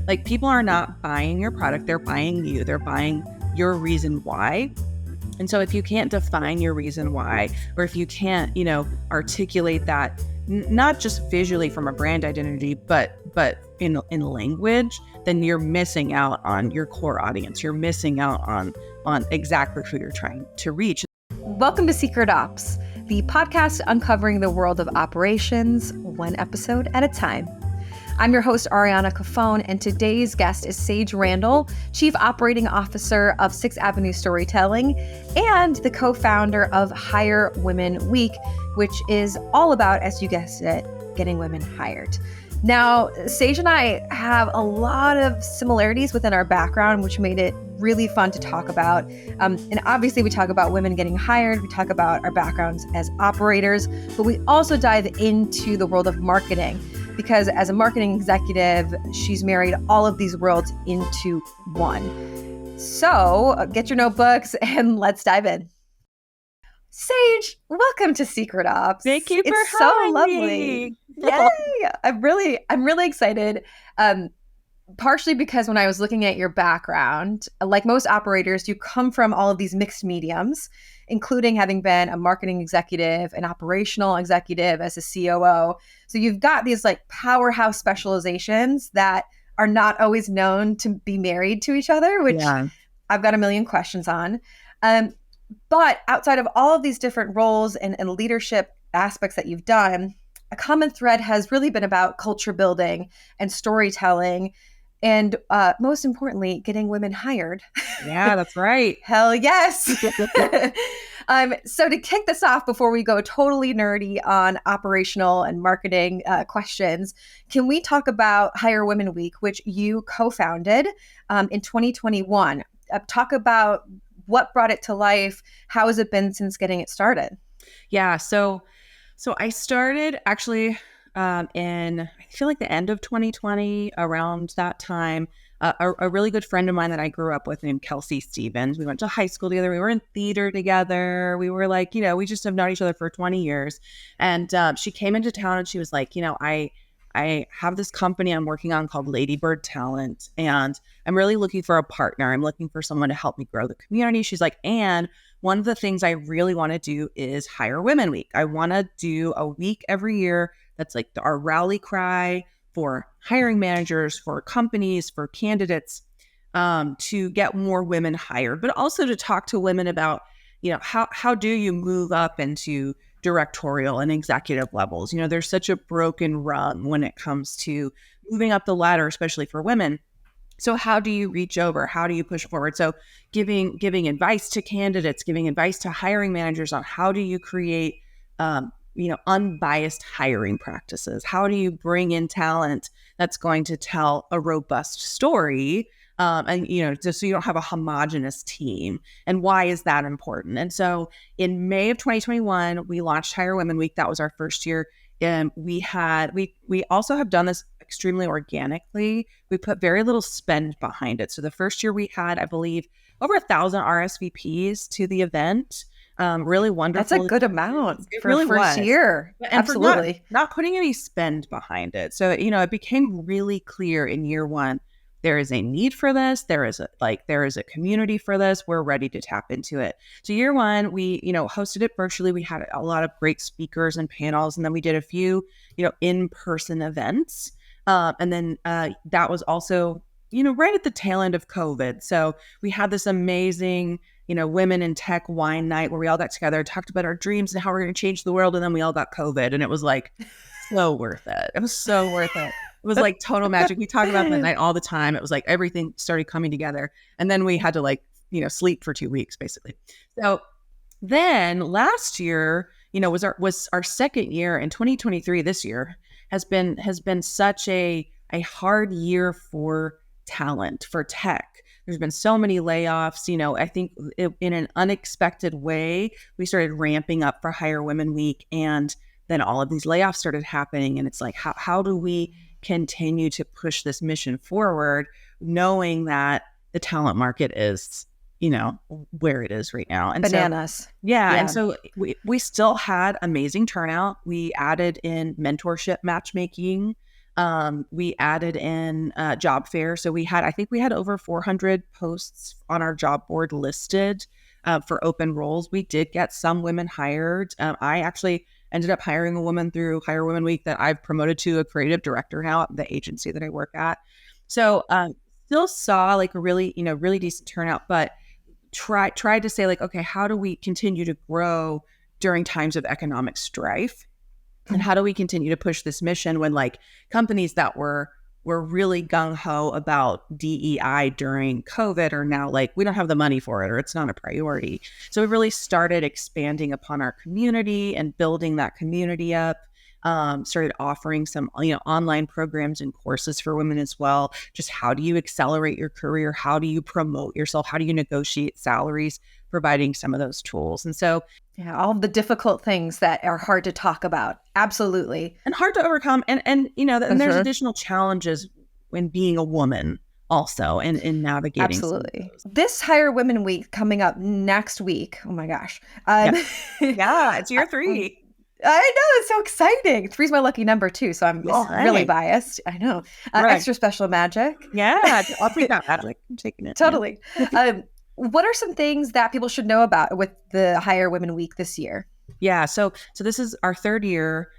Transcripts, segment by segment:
Like, people are not buying your product, they're buying you. They're buying your reason why. And so if you can't define your reason why, or if you can't, articulate that, not just visually from a brand identity, but in language, then you're missing out on your core audience. You're missing out on exactly who you're trying to reach. Welcome to Secret Ops, the podcast uncovering the world of operations, one episode at a time. I'm your host, Ariana Cofone, and today's guest is Sage Randall, Chief Operating Officer of 6th Avenue Storytelling and the co-founder of Hire Women Week, which is all about, as you guessed it, getting women hired. Now, Sage and I have a lot of similarities within our background, which made it really fun to talk about. And obviously, we talk about women getting hired. We talk about our backgrounds as operators, but we also dive into the world of marketing. Because as a marketing executive, she's married all of these worlds into one. So get your notebooks and let's dive in. Sage, welcome to Secret Ops. Thank you for It's so having lovely. me. Yay! I'm really excited. Partially because when I was looking at your background, like most operators, you come from all of these mixed mediums, including having been a marketing executive, an operational executive as a COO. So you've got these like powerhouse specializations that are not always known to be married to each other, which I've got a million questions on. But outside of all of these different roles and leadership aspects that you've done, a common thread has really been about culture building and storytelling. And most importantly, getting women hired. Yeah, that's right. Hell yes. So to kick this off, before we go totally nerdy on operational and marketing questions, can we talk about Hire Women Week, which you co-founded in 2021? Talk about what brought it to life. How has it been since getting it started? Yeah, so I started actually in, I feel like the end of 2020, around that time. A really good friend of mine that I grew up with named Kelsey Stevens. We went to high school together. We were in theater together. We were like, we just have known each other for 20 years. And she came into town and she was like, I have this company I'm working on called Ladybird Talent, and I'm really looking for a partner. I'm looking for someone to help me grow the community. She's like, and one of the things I really want to do is Hire Women Week. I want to do a week every year that's like our rally cry for hiring managers, for companies, for candidates, to get more women hired, but also to talk to women about, how do you move up into directorial and executive levels? There's such a broken rung when it comes to moving up the ladder, especially for women. So how do you reach over? How do you push forward? So giving advice to candidates, giving advice to hiring managers on how do you create, unbiased hiring practices? How do you bring in talent that's going to tell a robust story? Just so you don't have a homogenous team. And why is that important? And so in May of 2021, we launched Hire Women Week. That was our first year. And we also have done this extremely organically. We put very little spend behind it. So the first year we had, I believe, over 1,000 RSVPs to the event. Really wonderful. That's a good amount for really a first year. And absolutely. Not putting any spend behind it. So, it became really clear in year one, there is a need for this. There is a community for this. We're ready to tap into it. So year one, we, hosted it virtually. We had a lot of great speakers and panels, and then we did a few, in-person events. And then that was also, right at the tail end of COVID. So we had this amazing, women in tech wine night where we all got together, talked about our dreams and how we're going to change the world. And then we all got COVID, and it was like so worth it. It was so worth it. It was like total magic. We talk about that night all the time. It was like everything started coming together. And then we had to sleep for 2 weeks, basically. So then last year, was our second year, in 2023, this year has been such a hard year for talent, for tech. There's been so many layoffs. I think in an unexpected way, we started ramping up for Hire Women Week, and then all of these layoffs started happening. And it's like, how do we continue to push this mission forward, knowing that the talent market is, where it is right now. And bananas. So, yeah. And so we still had amazing turnout. We added in mentorship matchmaking We added in job fair. So I think we had over 400 posts on our job board listed for open roles. We did get some women hired. I actually ended up hiring a woman through Hire Women Week that I've promoted to a creative director now at the agency that I work at. So still saw like a really, really decent turnout, but tried to say like, okay, how do we continue to grow during times of economic strife? And how do we continue to push this mission when like companies that were really gung-ho about DEI during COVID are now like, we don't have the money for it, or it's not a priority. So we really started expanding upon our community and building that community up. Started offering some online programs and courses for women as well. Just how do you accelerate your career? How do you promote yourself? How do you negotiate salaries? Providing some of those tools. And so Yeah, all the difficult things that are hard to talk about. Absolutely. and hard to overcome. And and there's additional challenges when being a woman also and in navigating Absolutely. This Hire Women Week coming up next week. Oh my gosh. Yeah, it's year 3. I know, it's so exciting. 3's my lucky number too, so I'm really biased. I know. Right. Extra special magic. Yeah, I'll take that magic. I'm taking it. Totally. What are some things that people should know about with the Hire Women Week this year? Yeah, so this is our 3rd year.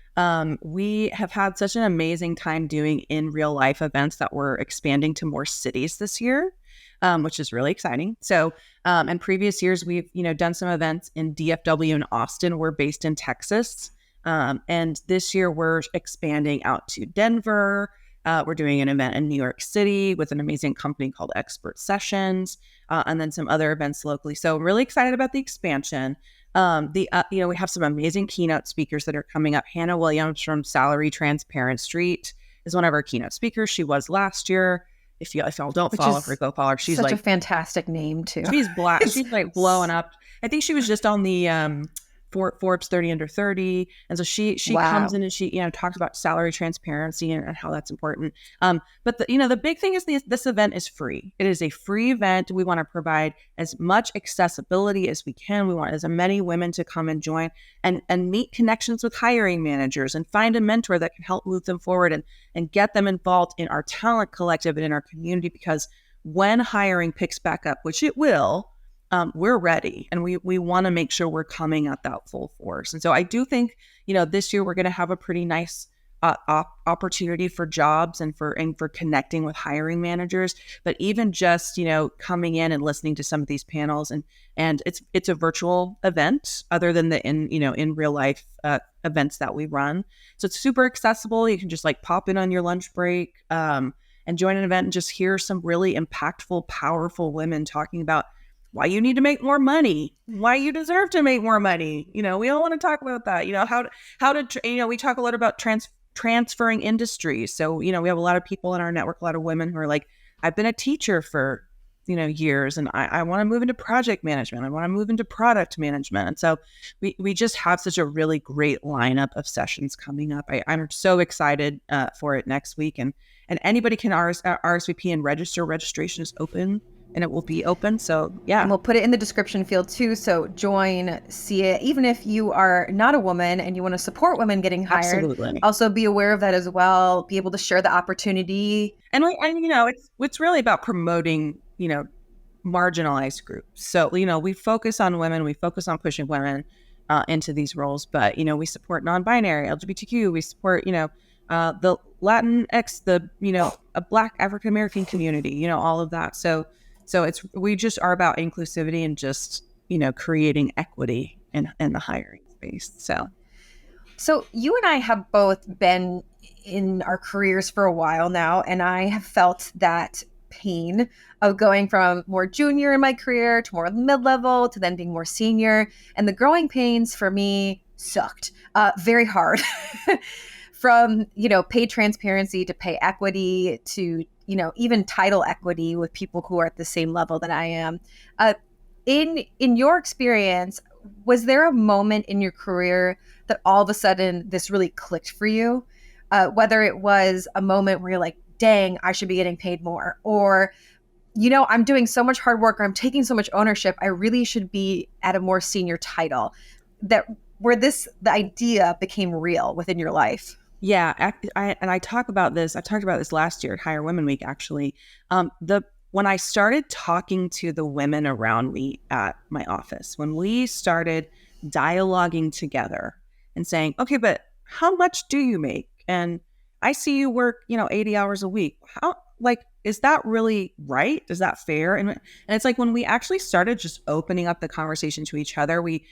We have had such an amazing time doing in real life events that we're expanding to more cities this year, which is really exciting. So, in previous years, we've done some events in DFW and Austin. We're based in Texas, and this year we're expanding out to Denver. We're doing an event in New York City with an amazing company called Expert Sessions, and then some other events locally. So, I'm really excited about the expansion. We have some amazing keynote speakers that are coming up. Hannah Williams from Salary Transparent Street is one of our keynote speakers. She was last year. If y'all don't follow her, go follow her. She's such like a fantastic name too. She's black. She's like blowing up. I think she was just on the Forbes 30 under 30. And so she comes in and she, talks about salary transparency and how that's important. But the big thing is this event is free. It is a free event. We want to provide as much accessibility as we can. We want as many women to come and join and meet connections with hiring managers and find a mentor that can help move them forward and get them involved in our talent collective and in our community, because when hiring picks back up, which it will, we're ready, and we want to make sure we're coming at that full force. And so I do think, this year we're going to have a pretty nice opportunity for jobs and for connecting with hiring managers. But even just, coming in and listening to some of these panels, and it's a virtual event other than the in real life events that we run. So it's super accessible. You can just like pop in on your lunch break and join an event and just hear some really impactful, powerful women talking about why you need to make more money, why you deserve to make more money. We all want to talk about that. How to we talk a lot about transferring industries. So, we have a lot of people in our network, a lot of women who are like, I've been a teacher for, years, and I want to move into project management. I want to move into product management. And so we just have such a really great lineup of sessions coming up. I'm so excited for it next week. And anybody can RSVP and register. Registration is open. And it will be open. So yeah. And we'll put it in the description field too. So join, see it. Even if you are not a woman and you want to support women getting hired, absolutely, also be aware of that as well. Be able to share the opportunity. And it's really about promoting, marginalized groups. So, we focus on women, we focus on pushing women into these roles, but, we support non-binary, LGBTQ, we support, the Latinx, a Black African-American community, all of that. So we just are about inclusivity and just, creating equity in the hiring space. So you and I have both been in our careers for a while now, and I have felt that pain of going from more junior in my career to more mid-level to then being more senior. And the growing pains for me sucked very hard. From, pay transparency to pay equity to, even title equity with people who are at the same level that I am. In your experience, was there a moment in your career that all of a sudden this really clicked for you? Whether it was a moment where you're like, dang, I should be getting paid more, or, I'm doing so much hard work, or I'm taking so much ownership, I really should be at a more senior title, where the idea became real within your life? Yeah, I talk about this. I talked about this last year at Hire Women Week. Actually, the when I started talking to the women around me at my office, when we started dialoguing together and saying, "Okay, but how much do you make?" And I see you work, 80 hours a week. How like is that really right? Is that fair? And it's like when we actually started just opening up the conversation to each other, we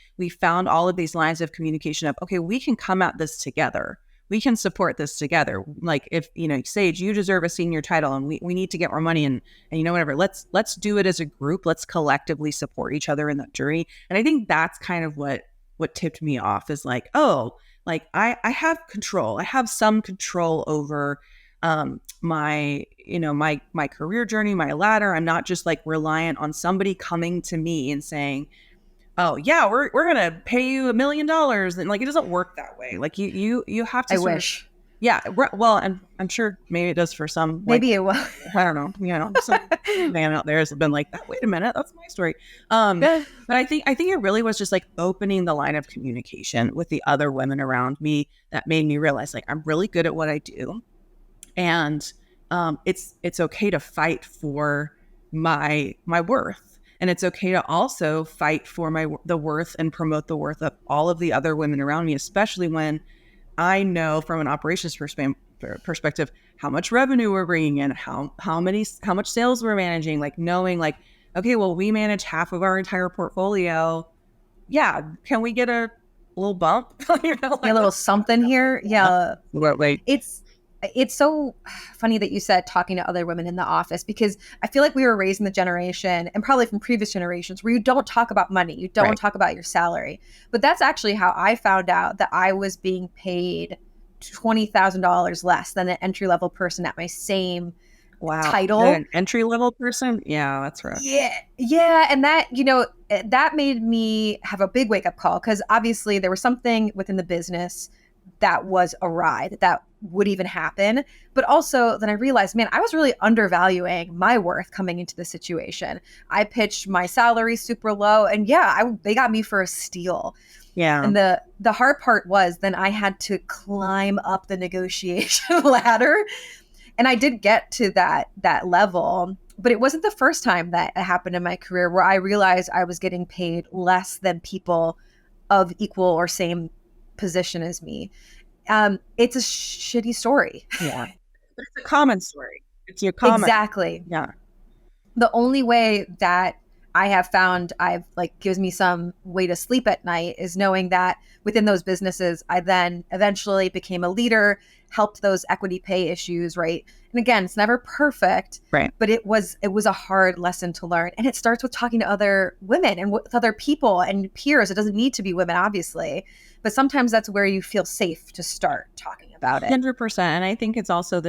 found all of these lines of communication of, okay, we can come at this together, we can support this together. Like if, Sage, you deserve a senior title and we need to get more money and whatever, let's do it as a group. Let's collectively support each other in that journey. And I think that's kind of what tipped me off is like, oh, like I have control. I have some control over my career journey, my ladder. I'm not just like reliant on somebody coming to me and saying, oh yeah, we're gonna pay you $1 million, and like it doesn't work that way. Like you have to I sort of, wish. yeah, well, and I'm sure maybe it does for some, like, Maybe it will. I don't know, some man out there has been like that. Wait a minute, that's my story. But I think it really was just like opening the line of communication with the other women around me that made me realize like I'm really good at what I do, and it's okay to fight for my worth, and it's okay to also fight for the worth and promote the worth of all of the other women around me, especially when I know from an operations perspective how much revenue we're bringing in, how much sales we're managing, like knowing like, okay, well, we manage half of our entire portfolio. Yeah, can we get a little bump? Yeah, a little something here. Yeah. Wait. It's so funny that you said talking to other women in the office, because I feel like we were raised in the generation, and probably from previous generations, where you don't talk about money, you don't Right. talk about your salary. But that's actually how I found out that I was being paid $20,000 less than an entry level person at my same Wow. title. An entry level person? Yeah, that's rough. Yeah. And that, that made me have a big wake up call, because obviously there was something within the business that was awry, that would even happen. But also then I realized, man, I was really undervaluing my worth coming into the situation. I pitched my salary super low, and they got me for a steal. Yeah. And the hard part was then I had to climb up the negotiation ladder. And I did get to that level, but it wasn't the first time that it happened in my career where I realized I was getting paid less than people of equal or same position as me. It's a shitty story. Yeah. But it's a common story. It's your common. Exactly. Yeah. The only way that I have found I've like gives me some way to sleep at night is knowing that within those businesses, I then eventually became a leader, helped those equity pay issues, right? And again, it's never perfect, Right. but it was a hard lesson to learn. And it starts with talking to other women and with other people and peers. It doesn't need to be women, obviously, but sometimes that's where you feel safe to start talking about it. 100%. And I think it's also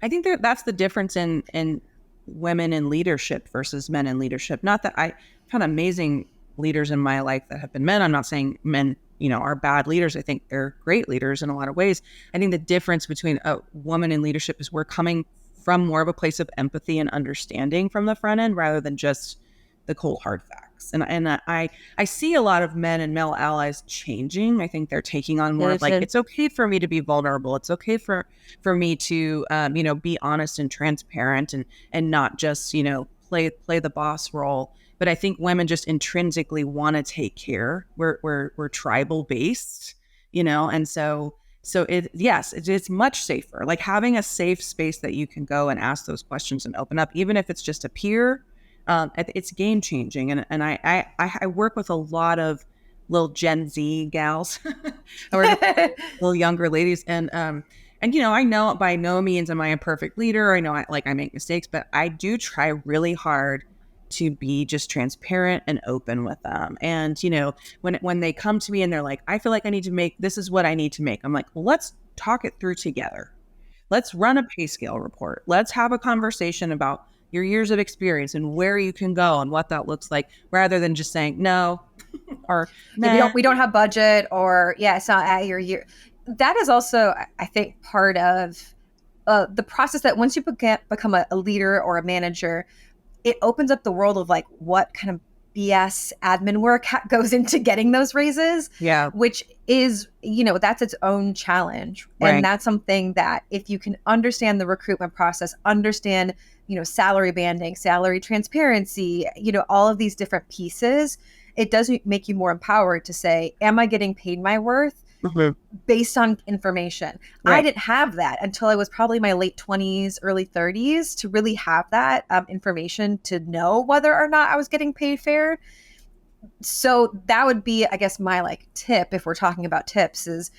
I think that's the difference in women in leadership versus men in leadership. Not that I've had amazing leaders in my life that have been men. I'm not saying men, are bad leaders. I think they're great leaders in a lot of ways. I think the difference between a woman in leadership is we're coming from more of a place of empathy and understanding from the front end rather than just the cold hard facts. And I see a lot of men and male allies changing. I think they're taking on more of like, it's okay for me to be vulnerable. It's okay for me to be honest and transparent and not just play the boss role. But I think women just intrinsically want to take care. We're tribal based, and so it's much safer. Like having a safe space that you can go and ask those questions and open up, even if it's just a peer. It's game changing, and I work with a lot of little Gen Z gals, or little younger ladies, and I know by no means am I a perfect leader. I know I make mistakes, but I do try really hard to be just transparent and open with them. And when they come to me and they're like, I feel like I need to make, this is what I need to make. I'm like, well, let's talk it through together. Let's run a pay scale report. Let's have a conversation about your years of experience and where you can go and what that looks like, rather than just saying no or nah. we don't have budget, or it's not at your year. That is also, I think, part of the process, that once you become a leader or a manager, it opens up the world of like what kind of BS admin work goes into getting those raises, Yeah. which is, that's its own challenge. And Right. that's something that if you can understand the recruitment process, understand, salary banding, salary transparency, all of these different pieces, it does make you more empowered to say, am I getting paid my worth Mhm. based on information? I Right. didn't have that until I was probably my late 20s, early 30s to really have that information to know whether or not I was getting paid fair. So that would be, I guess, my like tip, if we're talking about tips, is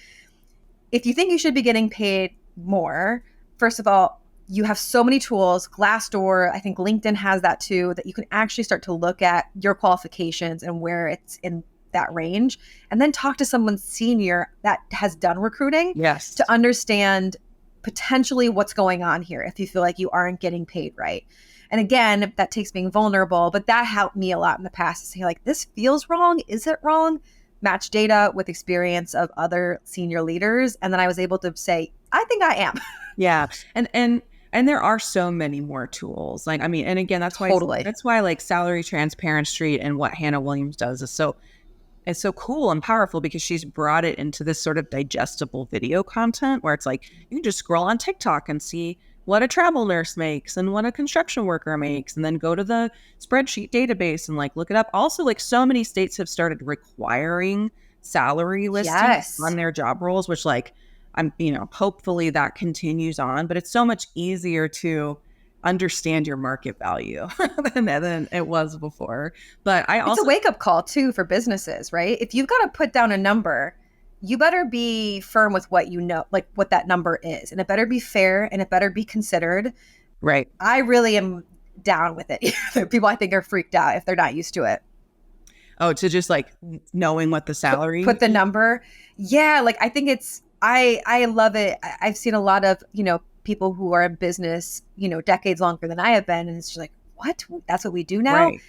if you think you should be getting paid more, first of all, you have so many tools. Glassdoor, I think LinkedIn has that too, that you can actually start to look at your qualifications and where it's in that range, and then talk to someone senior that has done recruiting Yes. to understand potentially what's going on here if you feel like you aren't getting paid right. And again, that takes being vulnerable, but that helped me a lot in the past to say, like, this feels wrong. Is it wrong? Match data with experience of other senior leaders. And then I was able to say, I think I am. Yeah. And there are so many more tools. Like, I mean, and again, Totally. that's why like Salary Transparent Street and what Hannah Williams does is so it's so cool and powerful, because she's brought it into this sort of digestible video content where it's like you can just scroll on TikTok and see what a travel nurse makes and what a construction worker makes, and then go to the spreadsheet database and like look it up. Also, like so many states have started requiring salary listings Yes. on their job roles, which like hopefully that continues on, but it's so much easier to understand your market value than it was before. But I It's a also wake up call too for businesses, right? If you've got to put down a number, you better be firm with what you know, like what that number is. And it better be fair and it better be considered. right. I really am down with it. People I think are freaked out if they're not used to it. Oh, to just like knowing what the Put salary. the number. Yeah, like I think I love it. I've seen a lot of, people who are in business, decades longer than I have been. And it's just like, what? That's what we do now? Right.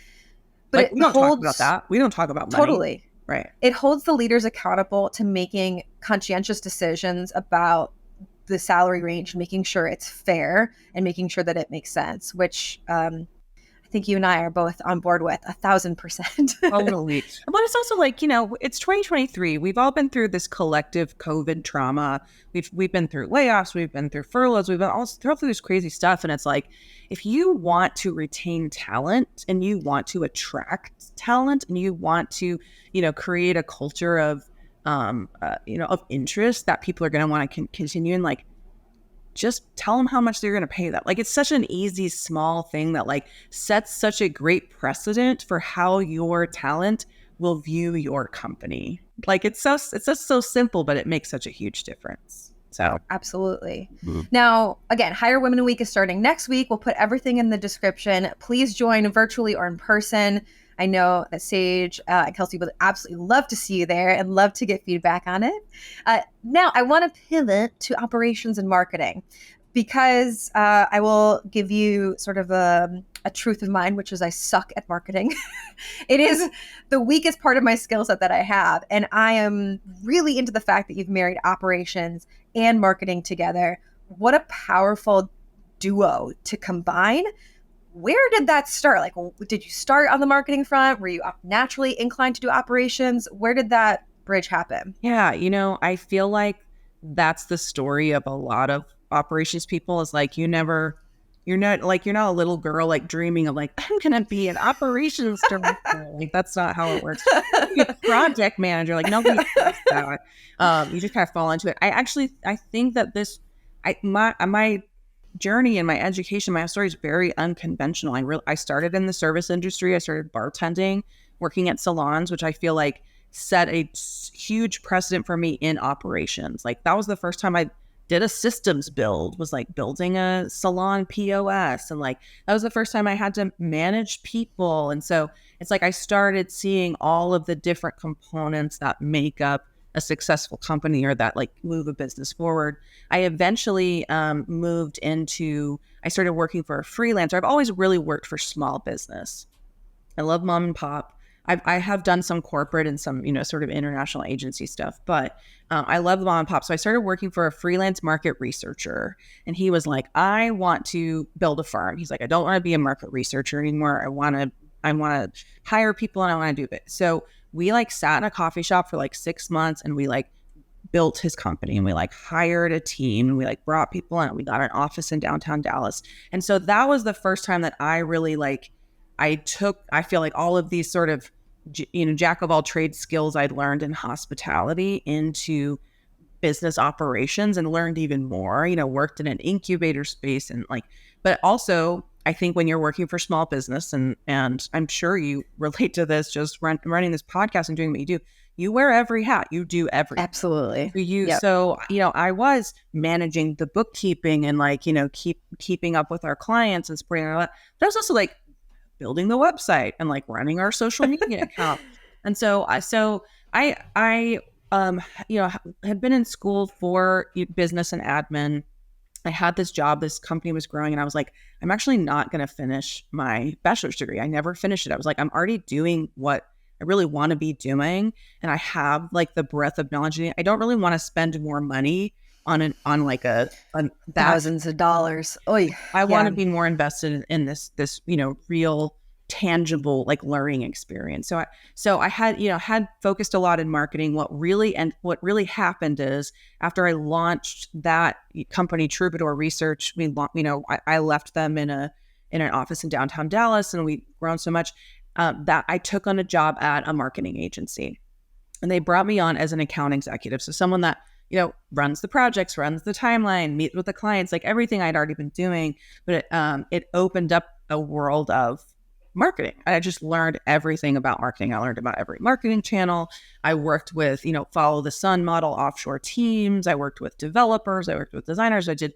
But Like it we don't talk about holds that. We don't talk about money. totally. Right. It holds the leaders accountable to making conscientious decisions about the salary range, making sure it's fair and making sure that it makes sense, which I think you and I are both on board with 1,000%. Totally. But it's also like, it's 2023. We've all been through this collective COVID trauma. We've been through layoffs, we've been through furloughs, we've been all through this crazy stuff. And it's like, if you want to retain talent and you want to attract talent and you want to, create a culture of of interest that people are going to want to continue in, like, just tell them how much they're going to pay them. Like, it's such an easy, small thing that like sets such a great precedent for how your talent will view your company. Like, it's just so simple, but it makes such a huge difference. So Absolutely. Now, again, Hire Women Week is starting next week. We'll put everything in the description. Please join virtually or in person. I know that Sage and Kelsey would absolutely love to see you there and love to get feedback on it. Now, I want to pivot to operations and marketing, because I will give you sort of a truth of mine, which is I suck at marketing. It is the weakest part of my skill set that I have. And I am really into the fact that you've married operations and marketing together. What a powerful duo to combine. Where did that start? Like, did you start on the marketing front? Were you naturally inclined to do operations? Where did that bridge happen? yeah, I feel like that's the story of a lot of operations people, is like you're not a little girl like dreaming of like, I'm gonna be an operations director. Like, that's not how it works. Be a project manager. Like, nobody does that. You just kind of fall into it. I think that my journey and my education, my story is very unconventional. I started in the service industry. I started bartending, working at salons, which I feel like set a huge precedent for me in operations. Like, that was the first time I did a systems build, was like building a salon POS. And like, that was the first time I had to manage people. And so it's like I started seeing all of the different components that make up a successful company or that like move a business forward. I eventually I started working for a freelancer. I've always really worked for small business. I love mom and pop. I have done some corporate and some, sort of international agency stuff, but I love mom and pop. So I started working for a freelance market researcher, and he was like, I want to build a firm. He's like, I don't want to be a market researcher anymore. want to hire people and I want to do it. So we like sat in a coffee shop for like 6 months and we like built his company and we like hired a team and we like brought people in. We got an office in downtown Dallas. And so that was the first time that I really like, I feel like all of these sort of, jack of all trades skills I'd learned in hospitality into business operations and learned even more, worked in an incubator space and like, but also I think when you're working for small business and I'm sure you relate to this, just running this podcast and doing what you do, you wear every hat, you do everything. Absolutely. Yep. So, I was managing the bookkeeping and like, keeping up with our clients and supporting all that. But I was also like building the website and like running our social media account. And so I had been in school for business and admin. I had this job, this company was growing, and I was like, I'm actually not going to finish my bachelor's degree. I never finished it. I was like, I'm already doing what I really want to be doing. And I have like the breadth of knowledge. I don't really want to spend more money on thousands of dollars. Oy, I want to be more invested in this, real tangible like learning experience. So I had focused a lot in marketing. What really happened is after I launched that company, Troubadour Research, I left them in an office in downtown Dallas, and we've grown so much that I took on a job at a marketing agency, and they brought me on as an account executive. So someone that runs the projects, runs the timeline, meets with the clients, like everything I'd already been doing, but it opened up a world of marketing. I just learned everything about marketing. I learned about every marketing channel. I worked with, follow the sun model offshore teams. I worked with developers. I worked with designers. I did,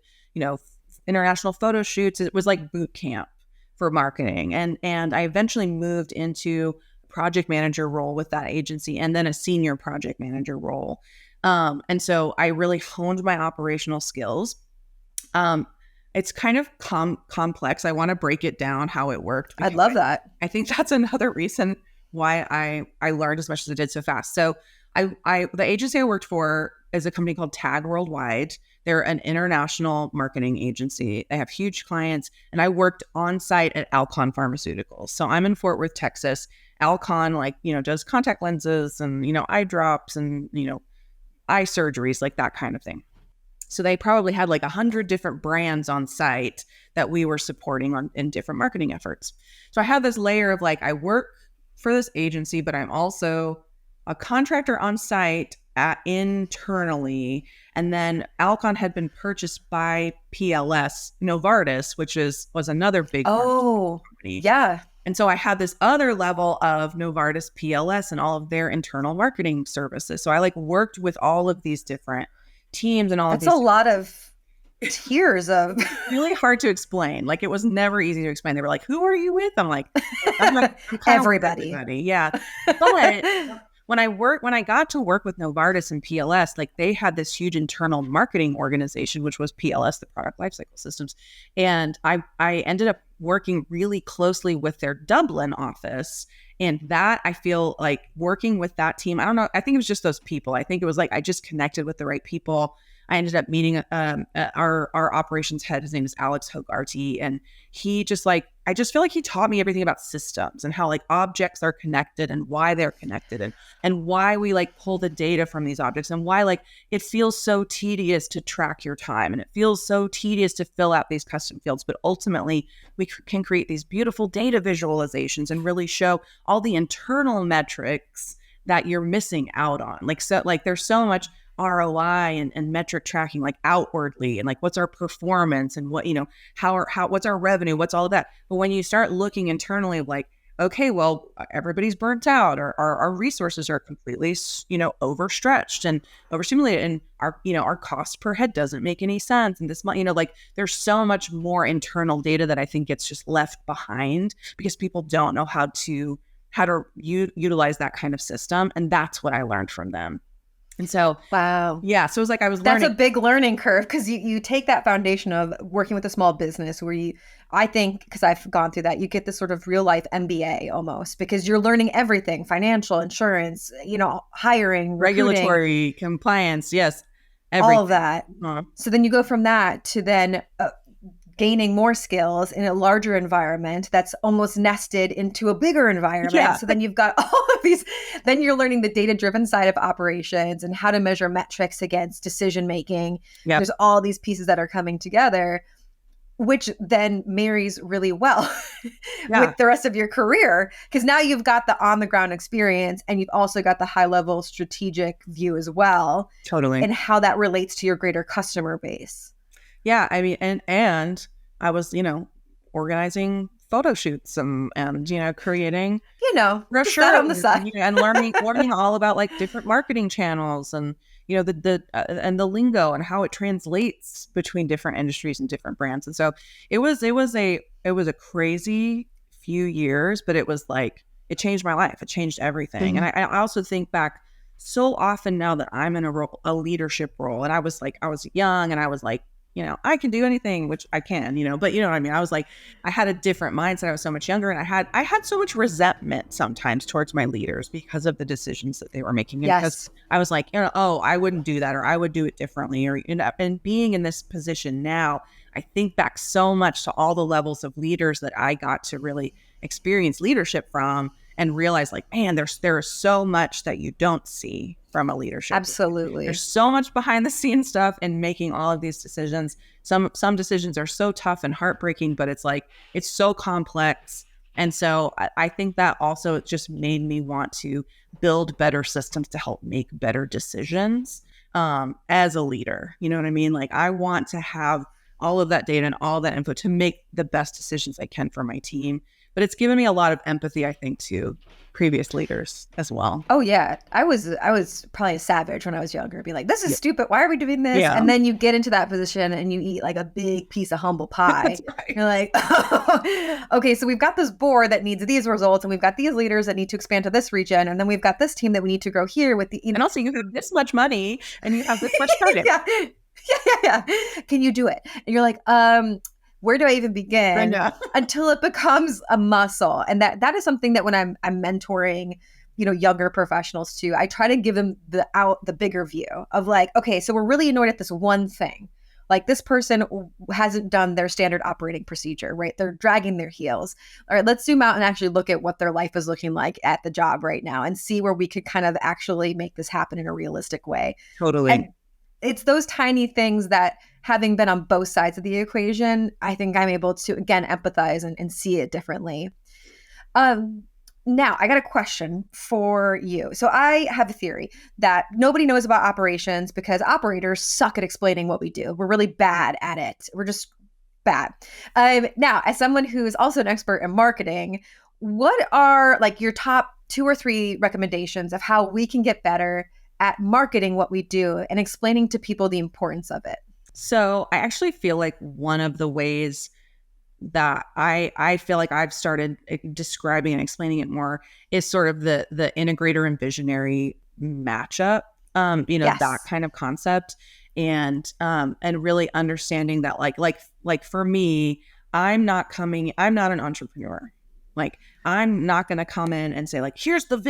international photo shoots. It was like boot camp for marketing. And I eventually moved into project manager role with that agency and then a senior project manager role. And so I really honed my operational skills. It's kind of complex. I want to break it down how it worked. I'd love that. I think that's another reason why I learned as much as I did so fast. So the agency I worked for is a company called Tag Worldwide. They're an international marketing agency. They have huge clients, and I worked on site at Alcon Pharmaceuticals. So I'm in Fort Worth, Texas. Alcon, does contact lenses and, eye drops and, eye surgeries, like that kind of thing. So they probably had like 100 different brands on site that we were supporting in different marketing efforts. So I had this layer of like, I work for this agency, but I'm also a contractor on site internally. And then Alcon had been purchased by PLS, Novartis, which was another big company. Yeah. And so I had this other level of Novartis, PLS, and all of their internal marketing services. So I like worked with all of these different teams and all of these. That's a lot of tiers of really hard to explain. Like, it was never easy to explain. They were like, who are you with? I'm like everybody. Yeah. But when I got to work with Novartis and PLS, like they had this huge internal marketing organization, which was PLS, the Product Lifecycle Systems. And I ended up working really closely with their Dublin office. And that, I feel like working with that team, I don't know, I think it was just those people. I think it was like, I just connected with the right people. I ended up meeting our operations head. His name is Alex Hogarty. And he just like, I just feel like he taught me everything about systems and how like objects are connected and why they're connected and why we like pull the data from these objects and why like it feels so tedious to track your time and it feels so tedious to fill out these custom fields. But ultimately, we can create these beautiful data visualizations and really show all the internal metrics that you're missing out on. Like, so like there's so much ROI and metric tracking, like outwardly, and like what's our performance and what, what's our revenue, what's all of that. But when you start looking internally of like, okay, well, everybody's burnt out, or our resources are completely, overstretched and overstimulated, and our cost per head doesn't make any sense. And this, like there's so much more internal data that I think gets just left behind because people don't know how to utilize that kind of system. And that's what I learned from them. And so, wow. Yeah. So it was like I was learning. That's a big learning curve because you take that foundation of working with a small business where I think, because I've gone through that, you get this sort of real life MBA almost because you're learning everything, financial, insurance, hiring, regulatory, compliance. Yes. Everything. All of that. So then you go from that to then gaining more skills in a larger environment that's almost nested into a bigger environment. Yeah. So then you've got all of these, then you're learning the data driven side of operations and how to measure metrics against decision making. Yep. There's all these pieces that are coming together, which then marries really well Yeah. with the rest of your career. Because now you've got the on the ground experience and you've also got the high level strategic view as well, Totally. and how that relates to your greater customer base. Yeah. I mean, and I was, organizing photo shoots and creating Just that on the brochures side. and learning all about like different marketing channels and and the lingo and how it translates between different industries and different brands. And so it was a crazy few years, but it was like it changed my life. It changed everything. Mhm. And I also think back so often now that I'm in a leadership role, and I was young and I was like, I can do anything, which I can, but you know what I mean? I was like, I had a different mindset. I was so much younger, and I had so much resentment sometimes towards my leaders because of the decisions that they were making. And because Yes. I was like, oh, I wouldn't do that, or I would do it differently. Or, and being in this position now, I think back so much to all the levels of leaders that I got to really experience leadership from and realize like, man, there is so much that you don't see from a leadership. Absolutely. There's so much behind the scenes stuff in making all of these decisions. Some decisions are so tough and heartbreaking, but it's like it's so complex. And so I think that also just made me want to build better systems to help make better decisions as a leader. You know what I mean? Like I want to have all of that data and all that info to make the best decisions I can for my team. But it's given me a lot of empathy, I think, to previous leaders as well. Oh yeah, I was probably a savage when I was younger. Be like, this is Yeah. stupid. Why are we doing this? Yeah. And then you get into that position and you eat like a big piece of humble pie. That's right. You're like, okay, so we've got this board that needs these results, and we've got these leaders that need to expand to this region, and then we've got this team that we need to grow here with the. And also, you have this much money and you have this much target. yeah. Yeah. Can you do it? And you're like, where do I even begin? Until it becomes a muscle. And that is something that when I'm mentoring, younger professionals too, I try to give them the bigger view of like, okay, so we're really annoyed at this one thing. Like this person hasn't done their standard operating procedure, right? They're dragging their heels. All right, let's zoom out and actually look at what their life is looking like at the job right now and see where we could kind of actually make this happen in a realistic way. Totally. And it's those tiny things that, having been on both sides of the equation, I think I'm able to, again, empathize and see it differently. Now, I got a question for you. So I have a theory that nobody knows about operations because operators suck at explaining what we do. We're really bad at it. We're just bad. Now, as someone who is also an expert in marketing, what are like your top 2 or 3 recommendations of how we can get better at marketing what we do and explaining to people the importance of it? So I actually feel like one of the ways that I feel like I've started describing and explaining it more is sort of the integrator and visionary matchup, Yes. that kind of concept. And really understanding that like for me, I'm not an entrepreneur. Like I'm not going to come in and say like,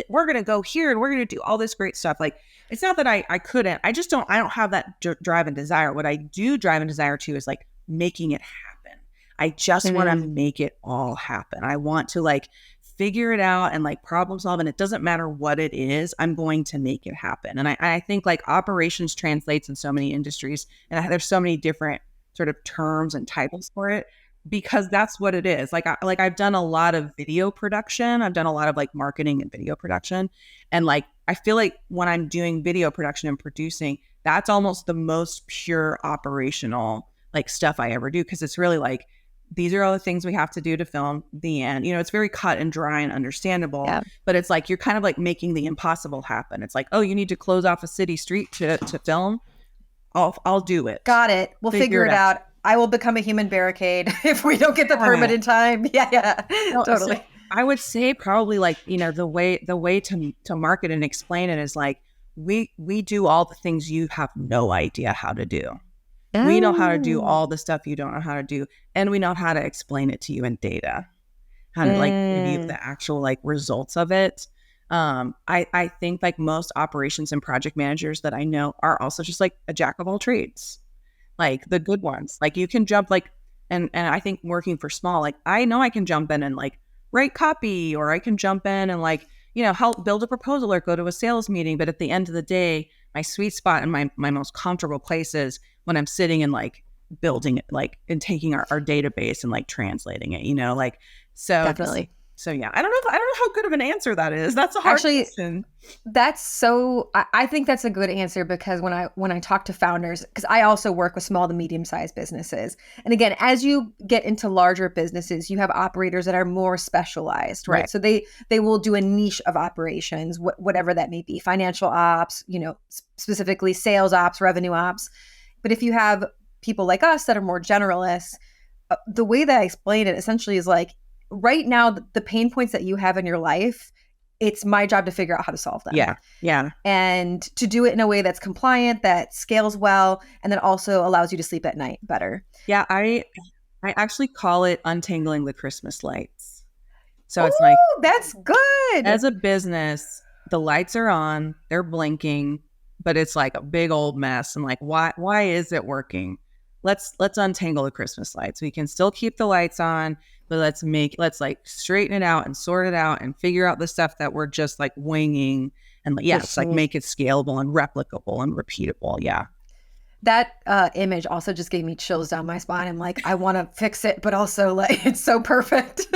we're going to go here and we're going to do all this great stuff. Like it's not that I couldn't, I don't have that drive and desire. What I do drive and desire to is like making it happen. I just want to make it all happen. I want to like figure it out and like problem solve. And it doesn't matter what it is, I'm going to make it happen. And I think like operations translates in so many industries and there's so many different sort of terms and titles for it because that's what it is. Like I've done a lot of video production. I've done a lot of like marketing and video production. And like, I feel like when I'm doing video production and producing, that's almost the most pure operational like stuff I ever do. Cause it's really like, these are all the things we have to do to film the end. It's very cut and dry and understandable, but it's like, you're kind of like making the impossible happen. It's like, oh, you need to close off a city street to film. I'll do it. Got it. We'll figure it out. I will become a human barricade if we don't get the permit in time. Yeah. No, totally. So I would say probably like, the way to market and explain it is like, we do all the things you have no idea how to do. We know how to do all the stuff you don't know how to do. And we know how to explain it to you in data, how to like give you the actual like results of it. I think like most operations and project managers that I know are also just like a jack of all trades, like the good ones. Like you can jump like And I think working for small, like I know I can jump in and like write copy, or I can jump in and like, help build a proposal or go to a sales meeting. But at the end of the day, my sweet spot and my most comfortable place is when I'm sitting and like building it, like, and taking our database and like translating it, like, so Definitely. so yeah, I don't know how good of an answer that is. That's a hard Actually, question. that's so, I think that's a good answer, because when I talk to founders, because I also work with small to medium sized businesses. And again, as you get into larger businesses, you have operators that are more specialized, right? Right. So they will do a niche of operations, whatever that may be, financial ops, specifically sales ops, revenue ops. But if you have people like us that are more generalists, the way that I explain it essentially is like, right now, the pain points that you have in your life, it's my job to figure out how to solve them. Yeah. Yeah. And to do it in a way that's compliant, that scales well, and that also allows you to sleep at night better. Yeah. I actually call it untangling the Christmas lights. So it's like, Oh, that's good. as a business, the lights are on, they're blinking, but it's like a big old mess. And like, why is it working? Let's untangle the Christmas lights. We can still keep the lights on, but let's like straighten it out and sort it out and figure out the stuff that we're just like winging, and like, it's like make it scalable and replicable and repeatable. Yeah. That image also just gave me chills down my spine. I'm like, I want to fix it, but also like it's so perfect.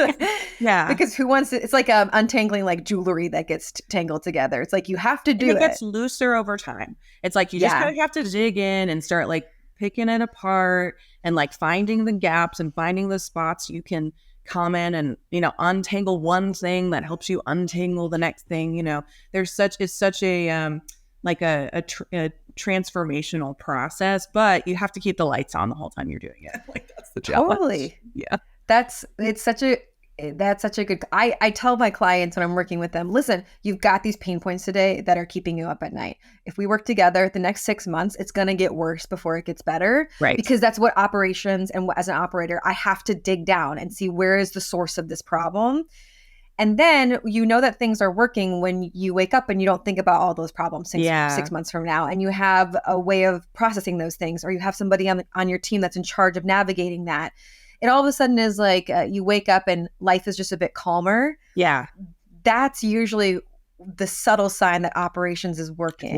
Yeah. Because who wants it? It's like untangling like jewelry that gets tangled together. It's like you have to do it. It Gets looser over time. It's like you just kind of have to dig in and start like picking it apart and like finding the gaps and finding the spots you can come in and untangle one thing that helps you untangle the next thing. It's such a like a transformational process, but you have to keep the lights on the whole time you're doing it. Like, that's the challenge. Totally. Yeah. That's such a good, I tell my clients when I'm working with them, listen, you've got these pain points today that are keeping you up at night. If we work together the next 6 months, it's going to get worse before it gets better. Right. Because that's what operations, and as an operator, I have to dig down and see where is the source of this problem. And then that things are working when you wake up and you don't think about all those problems 6 months from now, and you have a way of processing those things, or you have somebody on your team that's in charge of navigating that. It all of a sudden is like you wake up and life is just a bit calmer. Yeah. That's usually the subtle sign that operations is working.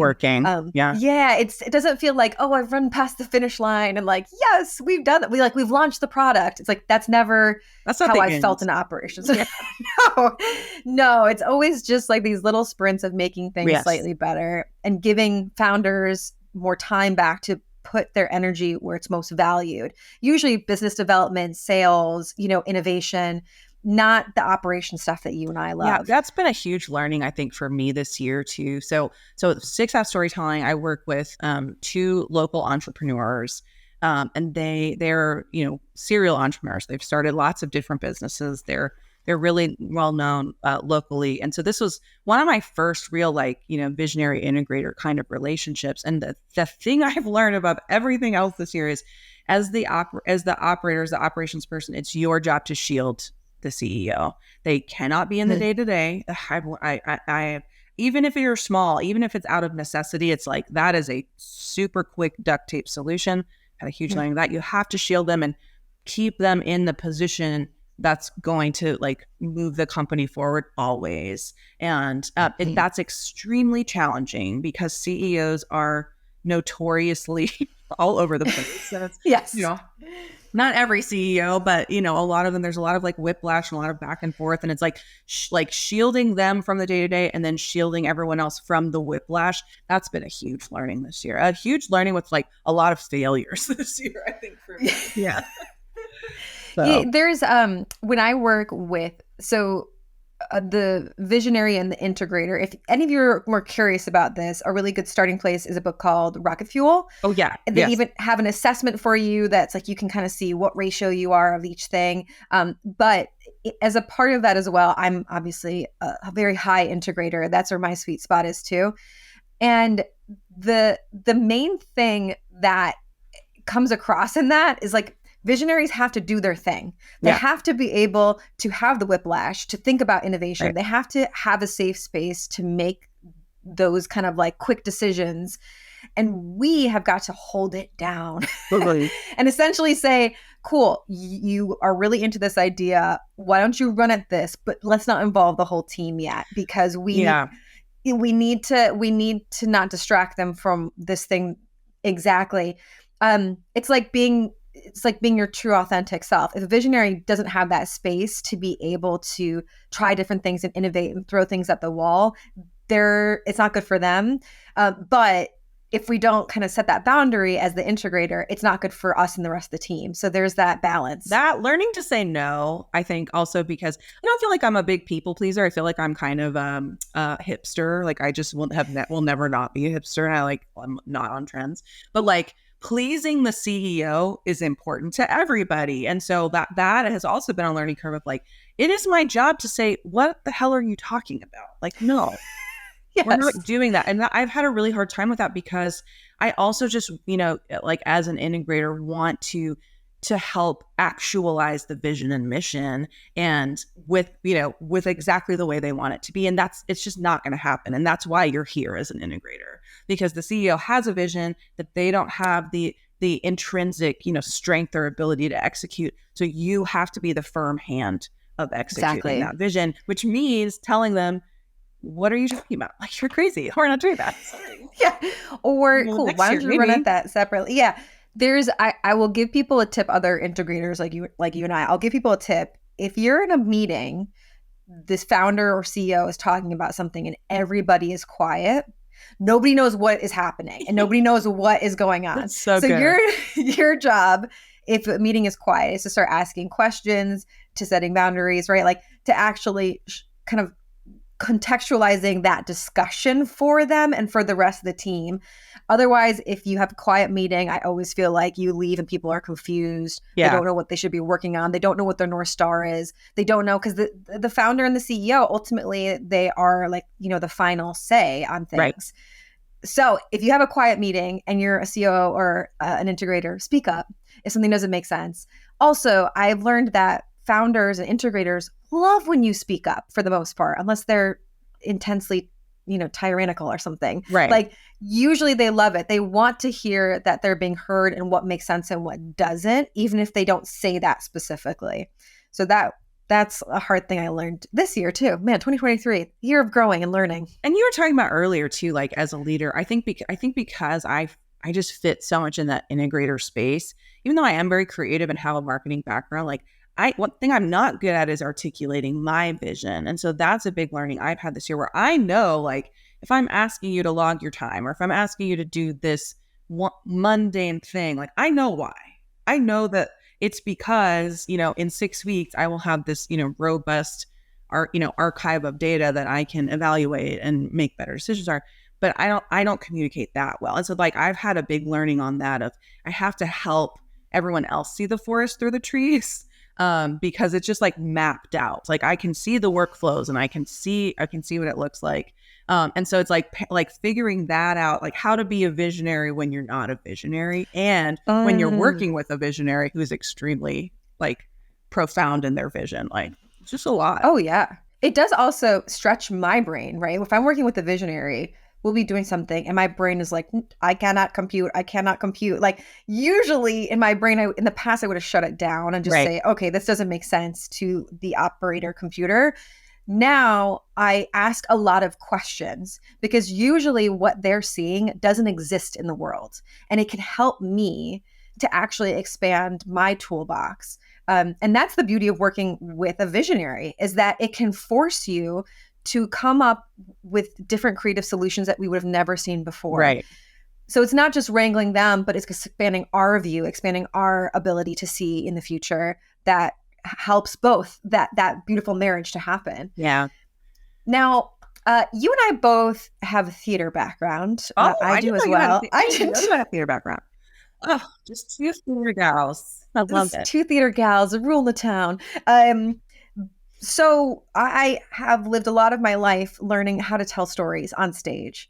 Yeah. Yeah. It doesn't feel like, oh, I've run past the finish line and like, yes, we've done it. We've launched the product. It's like, that's not how I felt in operations. Yeah. No, it's always just like these little sprints of making things slightly better and giving founders more time back to put their energy where it's most valued. Usually business development, sales, innovation, not the operation stuff that you and I love. Yeah, that's been a huge learning, I think, for me this year too. So 6F Storytelling, I work with 2 local entrepreneurs, and they're serial entrepreneurs. They've started lots of different businesses. They're really well known locally, and so this was one of my first real visionary integrator kind of relationships. And the thing I've learned about everything else this year is, as the operations person, it's your job to shield the CEO. They cannot be in the day-to-day. I even if you're small, even if it's out of necessity, it's like that is a super quick duct tape solution. Had a huge learning of that. You have to shield them and keep them in the position that's going to like move the company forward always. And that's extremely challenging because CEOs are notoriously all over the place. So yes. Not every CEO, but a lot of them, there's a lot of like whiplash and a lot of back and forth. And it's like shielding them from the day-to-day and then shielding everyone else from the whiplash. That's been a huge learning this year. A huge learning with like a lot of failures this year, I think, for me. Yeah. Yeah, there's when I work with the visionary and the integrator. If any of you are more curious about this, a really good starting place is a book called Rocket Fuel. Oh yeah, and they even have an assessment for you that's like you can kind of see what ratio you are of each thing. But as a part of that as well, I'm obviously a very high integrator. That's where my sweet spot is too. And the main thing that comes across in that is like, visionaries have to do their thing. They have to be able to have the whiplash, to think about innovation. Right. They have to have a safe space to make those kind of like quick decisions. And we have got to hold it down and essentially say, cool, you are really into this idea. Why don't you run at this? But let's not involve the whole team yet, because Yeah. we need to not distract them from this thing. Exactly. It's like being your true authentic self. If a visionary doesn't have that space to be able to try different things and innovate and throw things at the wall, it's not good for them. But if we don't kind of set that boundary as the integrator, it's not good for us and the rest of the team. So there's that balance. That learning to say no, I think also because I don't feel like I'm a big people pleaser. I feel like I'm kind of a hipster. Like I just will never not be a hipster. And I'm not on trends, but like pleasing the CEO is important to everybody. And so that has also been a learning curve of like, it is my job to say, what the hell are you talking about? Like, no. Yes. We're not doing that. And I've had a really hard time with that because I also just, like as an integrator want to help actualize the vision and mission and with exactly the way they want it to be. And it's just not going to happen. And that's why you're here as an integrator, because the CEO has a vision that they don't have the intrinsic, strength or ability to execute. So you have to be the firm hand of executing that vision, which means telling them, what are you talking about? Like, you're crazy. We're not doing that. Sorry. Yeah. Or cool. Why don't you run at that separately? Yeah. I will give people a tip, other integrators like you and I'll give people a tip. If you're in a meeting, this founder or CEO is talking about something and everybody is quiet, nobody knows what is happening and nobody knows what is going on. So your job, if a meeting is quiet, is to start asking questions, to setting boundaries, right? Like to actually kind of contextualizing that discussion for them and for the rest of the team. Otherwise, if you have a quiet meeting, I always feel like you leave and people are confused. Yeah. They don't know what they should be working on. They don't know what their North Star is. They don't know because the founder and the CEO, ultimately, they are like, the final say on things. Right. So if you have a quiet meeting and you're a CEO or an integrator, speak up if something doesn't make sense. Also, I've learned that founders and integrators love when you speak up for the most part, unless they're intensely, tyrannical or something. Right. Like usually they love it. They want to hear that they're being heard and what makes sense and what doesn't, even if they don't say that specifically. So that's a hard thing I learned this year too. Man, 2023, year of growing and learning. And you were talking about earlier too, like as a leader, I think because I just fit so much in that integrator space, even though I am very creative and have a marketing background, like one thing I'm not good at is articulating my vision. And so that's a big learning I've had this year where I know, like, if I'm asking you to log your time or if I'm asking you to do this mundane thing, like, I know why. I know that it's because, in 6 weeks, I will have this, robust archive of data that I can evaluate and make better decisions on. But I don't communicate that well. And so like, I've had a big learning on that of I have to help everyone else see the forest through the trees. Because it's just like mapped out. Like I can see the workflows and I can see what it looks like. And so it's like figuring that out, like how to be a visionary when you're not a visionary and when you're working with a visionary who is extremely like profound in their vision. Like it's just a lot. Oh yeah. It does also stretch my brain, right? If I'm working with a visionary, we'll be doing something and my brain is like, I cannot compute. Like usually in my brain, in the past, I would have shut it down and just say, okay, this doesn't make sense to the operator computer. Now I ask a lot of questions because usually what they're seeing doesn't exist in the world. And it can help me to actually expand my toolbox. And that's the beauty of working with a visionary, is that it can force you to come up with different creative solutions that we would have never seen before. Right. So it's not just wrangling them, but it's expanding our view, expanding our ability to see in the future that helps both that beautiful marriage to happen. Yeah. Now, you and I both have a theater background. I do as well. I didn't have a theater background. Oh, just two theater gals. I love it. Two theater gals rule the town. So I have lived a lot of my life learning how to tell stories on stage.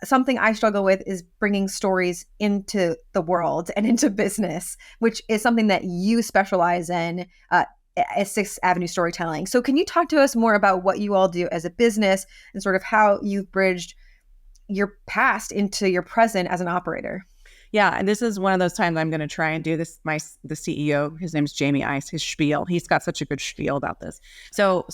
Something I struggle with is bringing stories into the world and into business, which is something that you specialize in as Sixth Avenue Storytelling. So can you talk to us more about what you all do as a business and sort of how you've bridged your past into your present as an operator? Yeah, and this is one of those times I'm going to try and do this. The CEO, his name's Jamie Ice, his spiel. He's got such a good spiel about this. So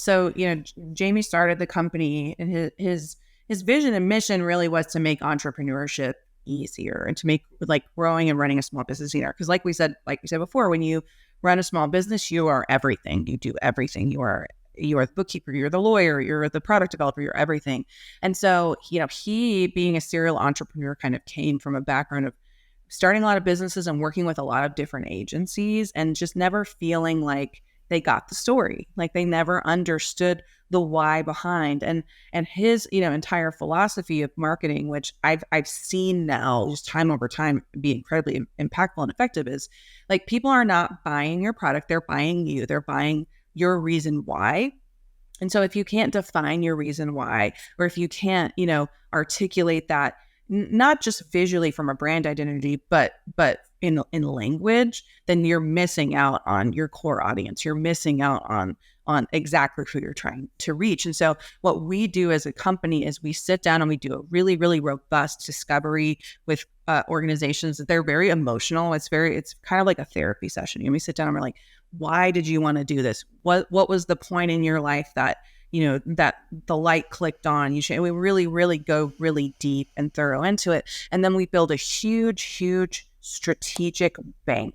Jamie started the company, and his vision and mission really was to make entrepreneurship easier and to make like growing and running a small business easier. Because like we said before, when you run a small business, you are everything. You do everything. You are the bookkeeper, you're the lawyer, you're the product developer, you're everything. And so, he being a serial entrepreneur kind of came from a background of starting a lot of businesses and working with a lot of different agencies and just never feeling like they got the story, like they never understood the why behind. And his entire philosophy of marketing, which I've seen now just time over time be incredibly impactful and effective, is like people are not buying your product, they're buying you, they're buying your reason why. And so if you can't define your reason why, or if you can't, articulate that not just visually from a brand identity, but in language, then you're missing out on your core audience. You're missing out on exactly who you're trying to reach. And so what we do as a company is we sit down and we do a really, really robust discovery with organizations that they're very emotional. It's kind of like a therapy session. We sit down and we're like, why did you want to do this? What was the point in your life that that the light clicked on? We really, really go really deep and thorough into it. And then we build a huge, huge strategic bank.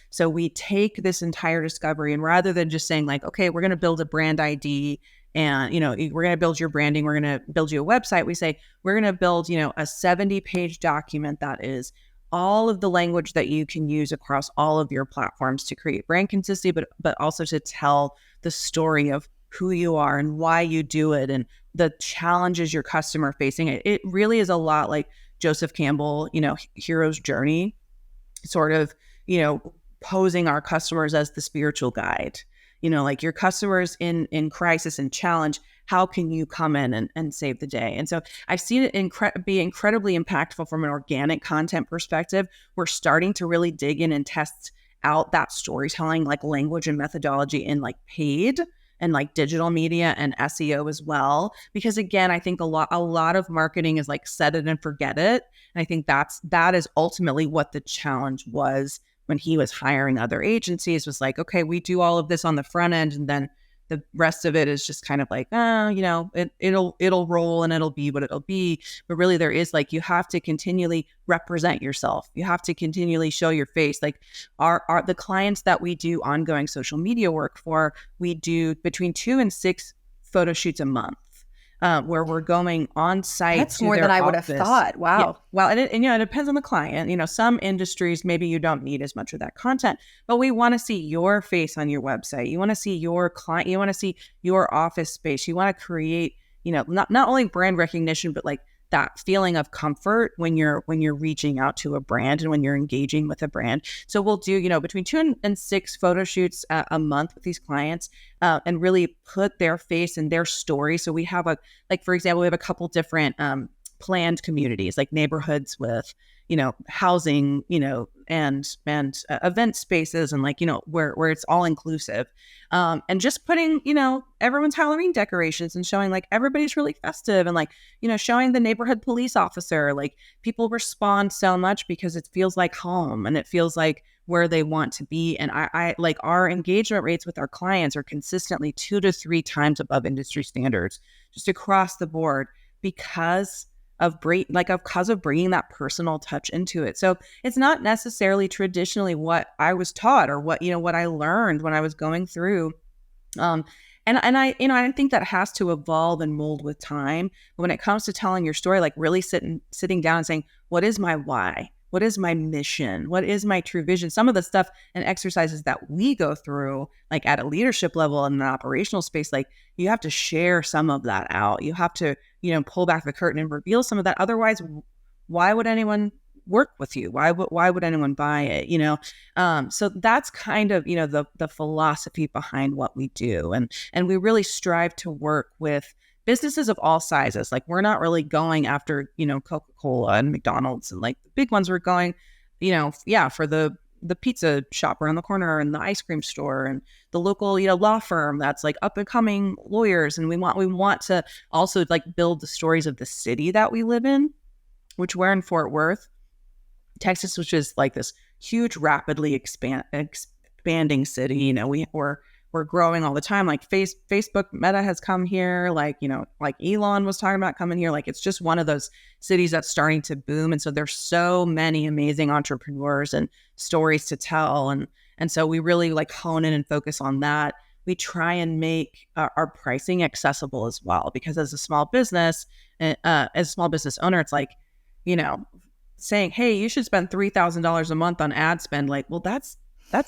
So we take this entire discovery, and rather than just saying like, okay, we're going to build a brand ID and, we're going to build your branding, we're going to build you a website. We say, we're going to build, a 70-page document that is all of the language that you can use across all of your platforms to create brand consistency, but also to tell the story of who you are and why you do it and the challenges your customer facing. It really is a lot like Joseph Campbell, hero's journey, sort of, posing our customers as the spiritual guide, like your customers in crisis and challenge. How can you come in and save the day? And so I've seen it be incredibly impactful from an organic content perspective. We're starting to really dig in and test out that storytelling, like language and methodology in like paid and like digital media and SEO as well. Because again, I think a lot of marketing is like set it and forget it. And I think that is ultimately what the challenge was when he was hiring other agencies, was like, okay, we do all of this on the front end, and then the rest of it is just kind of like, it'll roll and it'll be what it'll be. But really there is like, you have to continually represent yourself. You have to continually show your face. Like the clients that we do ongoing social media work for, we do between 2 and 6 photo shoots a month. Where we're going on site. That's more than I would have thought. Wow. Yeah. Well, and it depends on the client. Some industries, maybe you don't need as much of that content, but we want to see your face on your website. You want to see your client. You want to see your office space. You want to create, not only brand recognition, but like that feeling of comfort when you're reaching out to a brand and when you're engaging with a brand. So we'll do, between 2 and 6 photo shoots a month with these clients, and really put their face and their story. So we have for example, we have a couple different planned communities, like neighborhoods with, housing, and event spaces, and like, where it's all inclusive. And just putting, everyone's Halloween decorations and showing like everybody's really festive, and like, showing the neighborhood police officer. Like people respond so much because it feels like home and it feels like where they want to be. And I like our engagement rates with our clients are consistently 2 to 3 times above industry standards, just across the board, because of bringing that personal touch into it. So it's not necessarily traditionally what I was taught or what I learned when I was going through. And I think that has to evolve and mold with time. But when it comes to telling your story, like really sitting down and saying, what is my why? What is my mission? What is my true vision? Some of the stuff and exercises that we go through, like at a leadership level and an operational space, like you have to share some of that out. You have to, pull back the curtain and reveal some of that. Otherwise, why would anyone work with you? Why would anyone buy it? So that's kind of, the philosophy behind what we do. And we really strive to work with businesses of all sizes. Like we're not really going after, Coca-Cola and McDonald's and like the big ones. We're going, for the pizza shop around the corner and the ice cream store and the local, law firm that's like up and coming lawyers. And we want to also like build the stories of the city that we live in, which we're in Fort Worth. Texas, which is like this huge, rapidly expanding city. We're growing all the time. Like Facebook Meta has come here. Like, like Elon was talking about coming here. Like, it's just one of those cities that's starting to boom. And so there's so many amazing entrepreneurs and stories to tell. And so we really like hone in and focus on that. We try and make our pricing accessible as well, because as a small business, as a small business owner, it's like, saying, hey, you should spend $3,000 a month on ad spend. Like, well, that's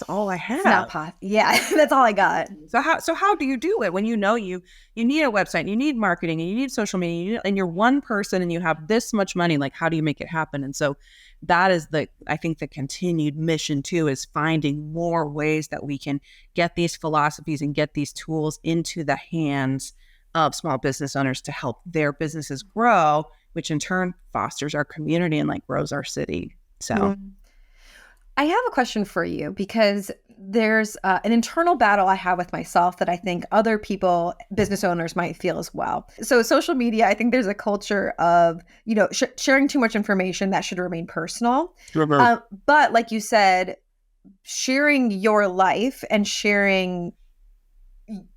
all I have. It's not possible. Yeah, that's all I got. So how do you do it when you need a website, you need marketing, and you need social media, and you're one person and you have this much money? Like, how do you make it happen? And so that is I think the continued mission too, is finding more ways that we can get these philosophies and get these tools into the hands of small business owners to help their businesses grow, which in turn fosters our community and like grows our city. So I have a question for you, because there's an internal battle I have with myself that I think other people, business owners, might feel as well. So social media, I think there's a culture of, sharing too much information that should remain personal. But like you said, sharing your life and sharing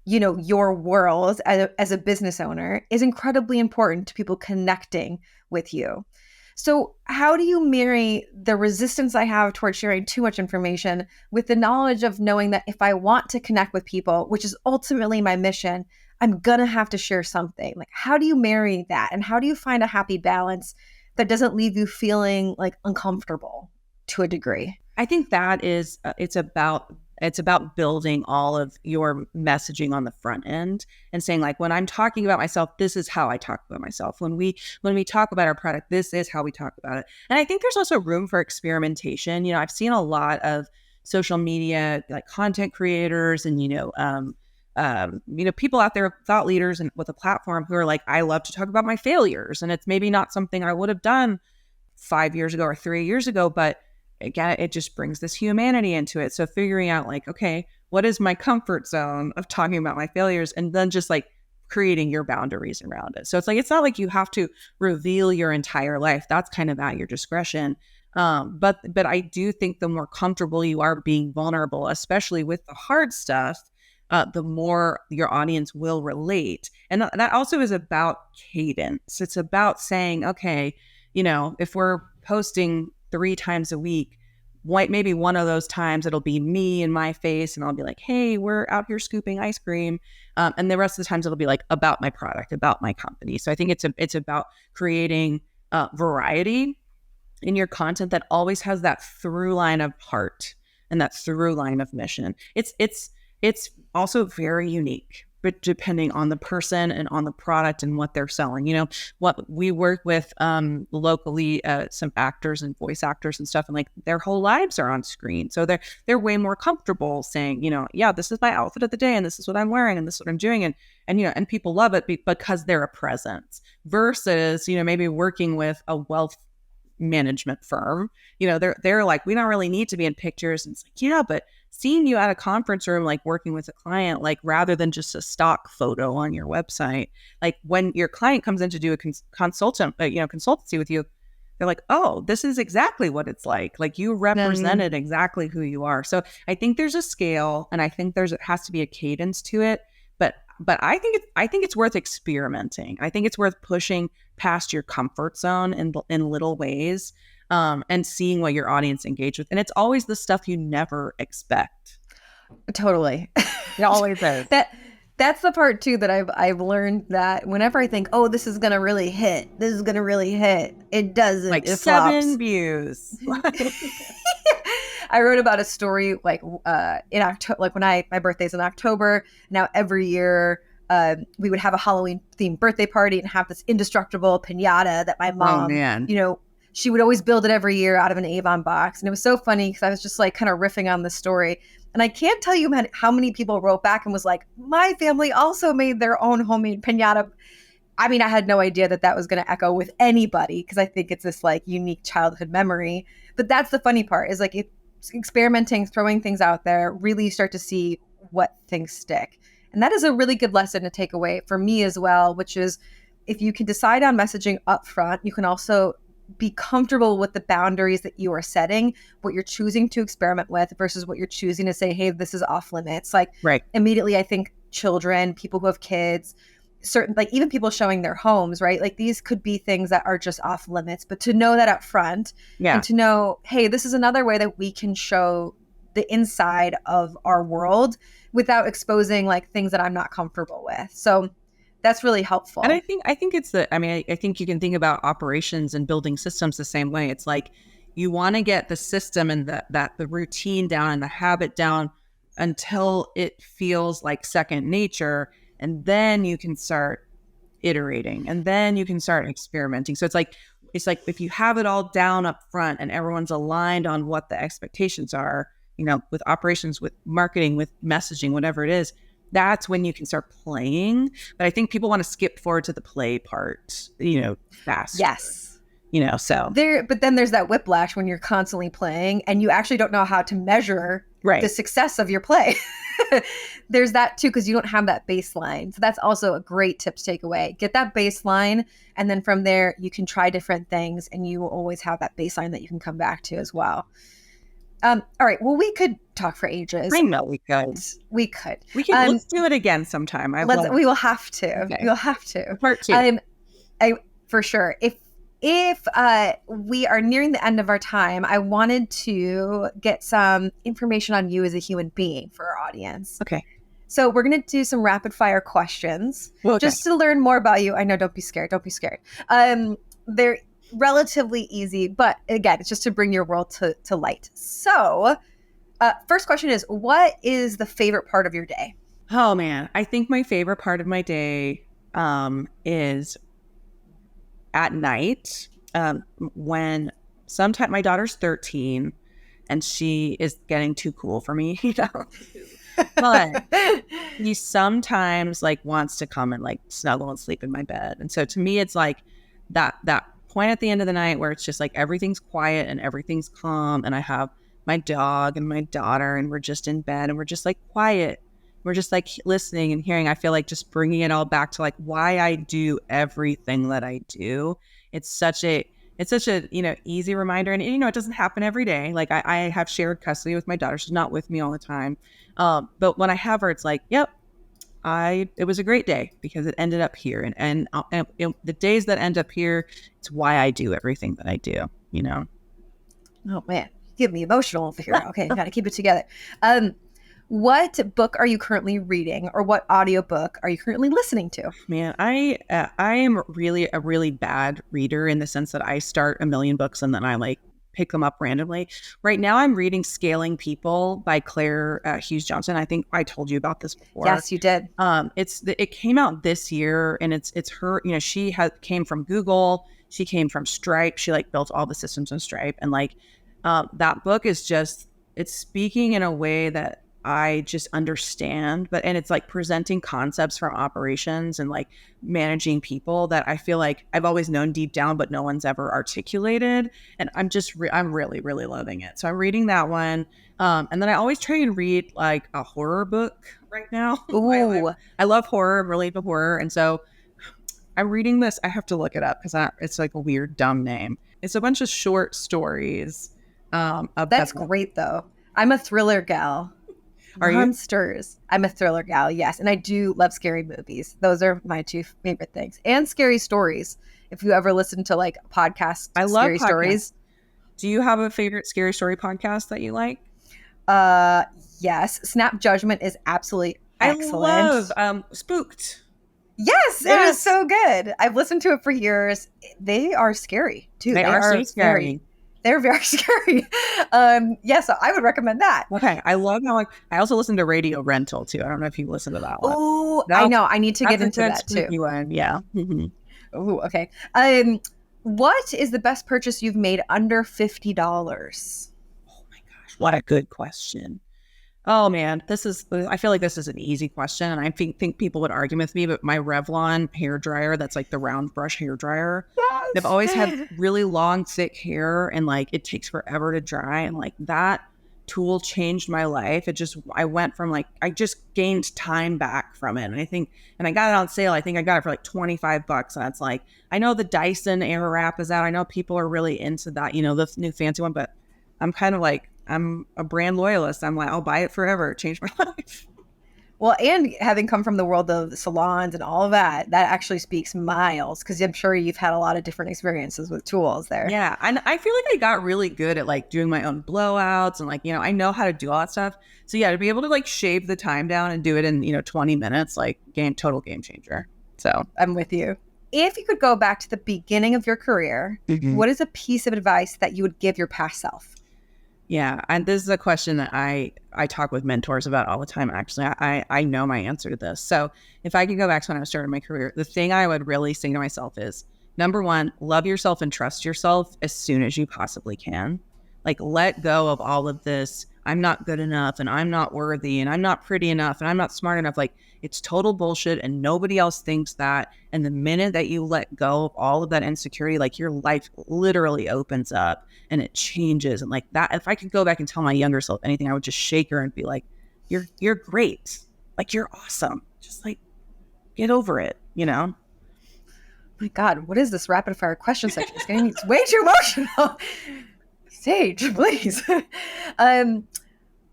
your world as a business owner is incredibly important to people connecting with you. So how do you marry the resistance I have towards sharing too much information with the knowledge of knowing that if I want to connect with people, which is ultimately my mission, I'm going to have to share something? Like, how do you marry that? And how do you find a happy balance that doesn't leave you feeling like uncomfortable to a degree? I think that is, it's about building all of your messaging on the front end and saying, like, when I'm talking about myself, this is how I talk about myself. When we talk about our product, this is how we talk about it. And I think there's also room for experimentation. I've seen a lot of social media, like content creators and, people out there, thought leaders and with a platform, who are like, I love to talk about my failures. And it's maybe not something I would have done 5 years ago or 3 years ago, but again, it just brings this humanity into it. So figuring out like, okay, what is my comfort zone of talking about my failures? And then just like creating your boundaries around it. So it's like, it's not like you have to reveal your entire life. That's kind of at your discretion. But I do think the more comfortable you are being vulnerable, especially with the hard stuff, the more your audience will relate. And that also is about cadence. It's about saying, okay, if we're posting 3 times a week, maybe one of those times it'll be me and my face, and I'll be like, hey, we're out here scooping ice cream. And the rest of the times it'll be like about my product, about my company. So I think it's about creating variety in your content that always has that through line of heart and that through line of mission. It's also very unique, but depending on the person and on the product and what they're selling. What we work with locally, some actors and voice actors and stuff, and like their whole lives are on screen. So they're way more comfortable saying, yeah, this is my outfit of the day and this is what I'm wearing and this is what I'm doing. And people love it because they're a presence versus, maybe working with a wealth management firm. They're like, we don't really need to be in pictures. And it's like, yeah, but seeing you at a conference room, like working with a client, like rather than just a stock photo on your website, like when your client comes in to do a consultancy with you, they're like, oh, this is exactly what it's like. Like you represented exactly who you are. So I think there's a scale, and I think it has to be a cadence to it. But I think it's worth experimenting. I think it's worth pushing past your comfort zone in little ways, and seeing what your audience engage with. And it's always the stuff you never expect. Totally. It always is. That's the part too that I've learned, that whenever I think, oh, this is gonna really hit, it doesn't. Like it 7 flops. views. I wrote about a story like in October, like when my birthday's in October. Now every year we would have a Halloween themed birthday party and have this indestructible piñata that my mom, she would always build it every year out of an Avon box. And it was so funny because I was just like kind of riffing on the story. And I can't tell you how many people wrote back and was like, my family also made their own homemade piñata. I mean, I had no idea that was going to echo with anybody, because I think it's this like unique childhood memory. But that's the funny part, is like experimenting, throwing things out there, really start to see what things stick. And that is a really good lesson to take away for me as well, which is if you can decide on messaging up front, you can also be comfortable with the boundaries that you are setting, what you're choosing to experiment with versus what you're choosing to say, hey, this is off limits. Like Right. immediately, I think children, people who have kids, certain, like even people showing their homes, right? Like these could be things that are just off limits, but to know that up front and Yeah. to know, hey, this is another way that we can show the inside of our world without exposing like things that I'm not comfortable with. So that's really And helpful. I think it's the, I mean, I think you can think about operations and building systems the same way. It's like you want to get the system and the routine down and the habit down until it feels like second nature. And then you can start iterating and then you can start experimenting. So it's like if you have it all down up front and everyone's aligned on what the expectations are, you know, with operations, with marketing, with messaging, whatever it is, that's when you can start playing. But I think people want to skip forward to the play part, you know, faster, Yes. you know, so. But then there's that whiplash when you're constantly playing and you actually don't know how to measure Right. the success of your play. There's that too, because you don't have that baseline. So that's also a great tip to take away. Get that baseline. And then from there, you can try different things and you will always have that baseline that you can come back to as well. All right. Well, we could talk for ages. I know we could. We could. We can, let's do it again sometime. We will have to. Okay. We will have to. Part two. For sure. If we are nearing the end of our time, I wanted to get some information on you as a human being for our audience. Okay. So we're going to do some rapid fire questions just to learn more about you. I know, don't be scared. Don't be scared. They're relatively easy, but again, it's just to bring your world to light. So first question is, what is the favorite part of your day? Oh man, I think my favorite part of my day is at night, when sometimes my daughter's 13 and she is getting too cool for me, you know, but he sometimes like wants to come and like snuggle and sleep in my bed. And so to me, it's like that point at the end of the night where it's just like everything's quiet and everything's calm. And I have my dog and my daughter and we're just in bed and we're just like quiet. We're just like listening and hearing. I feel like just bringing it all back to like why I do everything that I do. It's such a, you know, easy reminder. And, you know, it doesn't happen every day. Like I have shared custody with my daughter. She's not with me all the time. But when I have her, it's like, yep, it was a great day because it ended up here. And the days that end up here, it's why I do everything that I do, you know? Oh man, get me emotional over here. Okay. Got to keep it together. What book are you currently reading or what audiobook are you currently listening to? Man, I am really a really bad reader in the sense that I start a million books and then I like pick them up randomly. Right now I'm reading Scaling People by Claire Hughes Johnson. I think I told you about this before. Yes, you did. It came out this year and it's her, you know, she came from Google. She came from Stripe. She like built all the systems on Stripe. And like that book is just, it's speaking in a way that I just understand, and it's like presenting concepts from operations and like managing people that I feel like I've always known deep down, but no one's ever articulated. And I'm just, I'm really, really loving it. So I'm reading that one. And then I always try and read like a horror book right now. Ooh. I love horror. I'm really into horror. And so I'm reading this. I have to look it up because it's like a weird, dumb name. It's a bunch of short stories. That's great though. I'm a thriller gal. Are Monsters. I'm a thriller gal, yes. And I do love scary movies. Those are my two favorite things. And scary stories. If you ever listen to like podcasts, I love scary stories. Do you have a favorite scary story podcast that you like? Yes. Snap Judgment is absolutely excellent. I love Spooked. Yes, it is so good. I've listened to it for years. They are scary too. They are so scary. They're very scary. So I would recommend that. Okay. I love how I also listen to Radio Rental too. I don't know if you listen to that one. Oh, I know. I need to get into that too. Yeah. Mm-hmm. Oh, okay. What is the best purchase you've made under $50? Oh my gosh. What a good question. Oh man, I feel like this is an easy question. And I think people would argue with me, but my Revlon hair dryer, that's like the round brush hair dryer. Yes. They've always had really long, thick hair and like it takes forever to dry. And like that tool changed my life. I went from like, I just gained time back from it. And I got it on sale. I think I got it for like $25. And it's like, I know the Dyson Airwrap is out. I know people are really into that, the new fancy one, but I'm kind of like, I'm a brand loyalist. I'm like, I'll buy it forever. It changed my life. Well, and having come from the world of salons and all of that, that actually speaks miles because I'm sure you've had a lot of different experiences with tools there. Yeah. And I feel like I got really good at like doing my own blowouts and like, I know how to do all that stuff. So yeah, to be able to like shave the time down and do it in, 20 minutes, like total game changer. So I'm with you. If you could go back to the beginning of your career, what is a piece of advice that you would give your past self? Yeah. And this is a question that I talk with mentors about all the time. Actually, I know my answer to this. So if I could go back to when I was starting my career, the thing I would really say to myself is, number one, love yourself and trust yourself as soon as you possibly can. Like, let go of all of this. I'm not good enough and I'm not worthy and I'm not pretty enough and I'm not smart enough. Like, it's total bullshit and nobody else thinks that. And the minute that you let go of all of that insecurity, like your life literally opens up and it changes. And like that, if I could go back and tell my younger self anything, I would just shake her and be like, you're great. Like, you're awesome. Just like, get over it, My God, what is this rapid fire question section? It's way too emotional. Sage, please.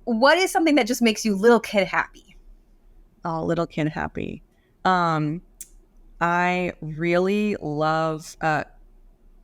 What is something that just makes you little kid happy? Oh, little kid happy. I really love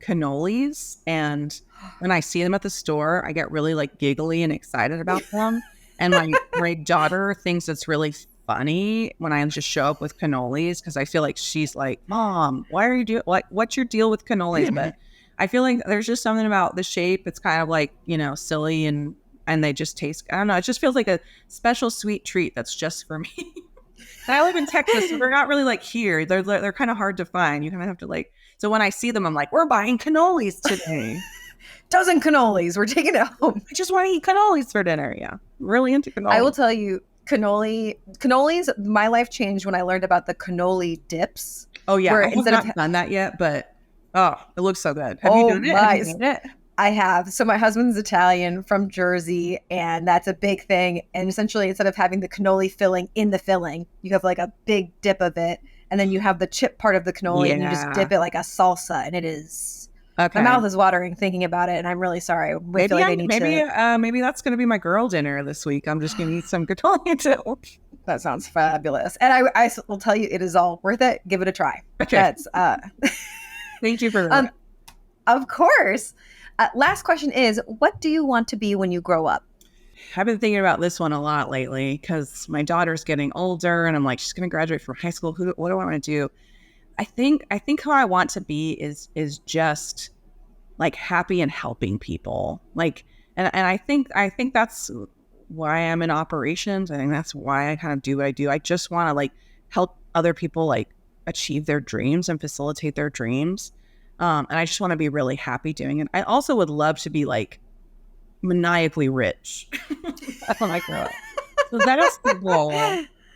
cannolis, and when I see them at the store, I get really like giggly and excited about them. And my daughter thinks it's really funny when I just show up with cannolis because I feel like she's like, "Mom, why are you doing what's your deal with cannolis?" But I feel like there's just something about the shape. It's kind of like, silly and they just taste, I don't know. It just feels like a special sweet treat that's just for me. And I live in Texas, so they're not really like here. They're kind of hard to find. You kind of have to like, so when I see them, I'm like, we're buying cannolis today. Dozen cannolis. We're taking it home. I just want to eat cannolis for dinner. Yeah. Really into cannolis. I will tell you, cannolis, my life changed when I learned about the cannoli dips. Oh yeah. I have not done that yet, but it looks so good. Have you done it? Have you done it? I have. So my husband's Italian from Jersey, and that's a big thing. And essentially, instead of having the cannoli filling in the filling, you have like a big dip of it, and then you have the chip part of the cannoli, and you just dip it like a salsa, and it is. Okay. My mouth is watering thinking about it, and I'm really sorry. Maybe that's going to be my girl dinner this week. I'm just going to eat some cannoli too. That sounds fabulous, and I will tell you, it is all worth it. Give it a try. Okay. That's Thank you for that. Of course. Last question is, what do you want to be when you grow up? I've been thinking about this one a lot lately because my daughter's getting older and I'm like, she's going to graduate from high school. What do I want to do? I think who I want to be is just like happy and helping people. Like, and I think that's why I'm in operations. I think that's why I kind of do what I do. I just want to like help other people like achieve their dreams and facilitate their dreams. And I just want to be really happy doing it. I also would love to be like maniacally rich. That's when I grow up. So that is the goal.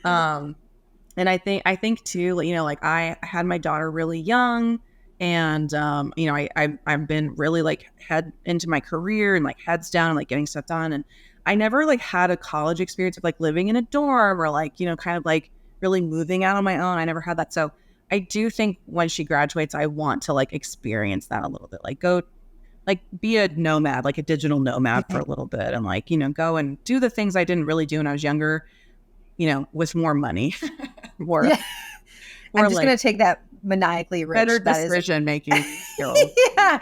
And I think too, like I had my daughter really young, and I've been really like head into my career and like heads down and like getting stuff done. And I never like had a college experience of like living in a dorm or like, kind of like really moving out on my own. I never had that. So I do think when she graduates, I want to like experience that a little bit, like go, like be a nomad, like a digital nomad for a little bit, and like, go and do the things I didn't really do when I was younger, with more money, more. Yeah. I'm just going to take that maniacally rich. Better decision making skills. Yeah.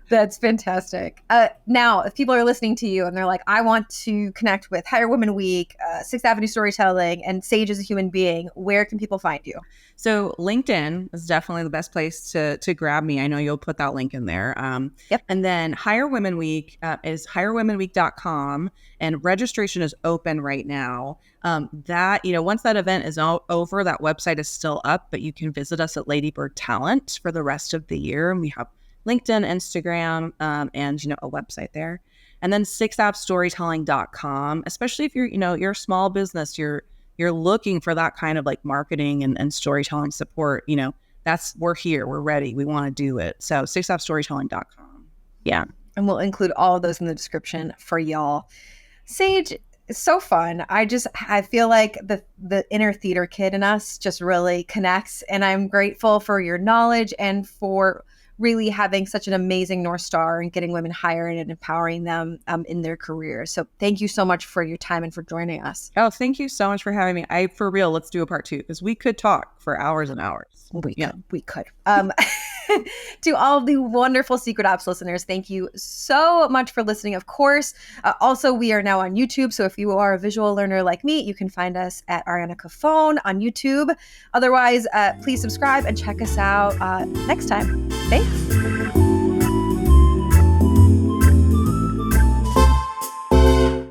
That's fantastic. Now, if people are listening to you and they're like, I want to connect with Hire Women Week, Sixth Avenue Storytelling, and Sage as a human being, where can people find you? So LinkedIn is definitely the best place to grab me. I know you'll put that link in there. Yep. And then Hire Women Week is hirewomenweek.com, and registration is open right now. That, once that event is over, that website is still up, but you can visit us at Ladybird Talent for the rest of the year. And we have LinkedIn, Instagram, and, a website there. And then sixappstorytelling.com, especially if you're a small business, you're looking for that kind of like marketing and storytelling support, we're here, we're ready, we want to do it. So sixappstorytelling.com. Yeah. And we'll include all of those in the description for y'all. Sage, it's so fun. I feel like the inner theater kid in us just really connects. And I'm grateful for your knowledge and for really having such an amazing North Star and getting women hired and empowering them in their careers. So thank you so much for your time and for joining us. Oh, thank you so much for having me. For real, let's do a part 2 because we could talk for hours and hours. We could. To all of the wonderful Secret Ops listeners, thank you so much for listening. Of course, also we are now on YouTube. So if you are a visual learner like me, you can find us at Ariana Cafone on YouTube. Otherwise, please subscribe and check us out next time. Thanks.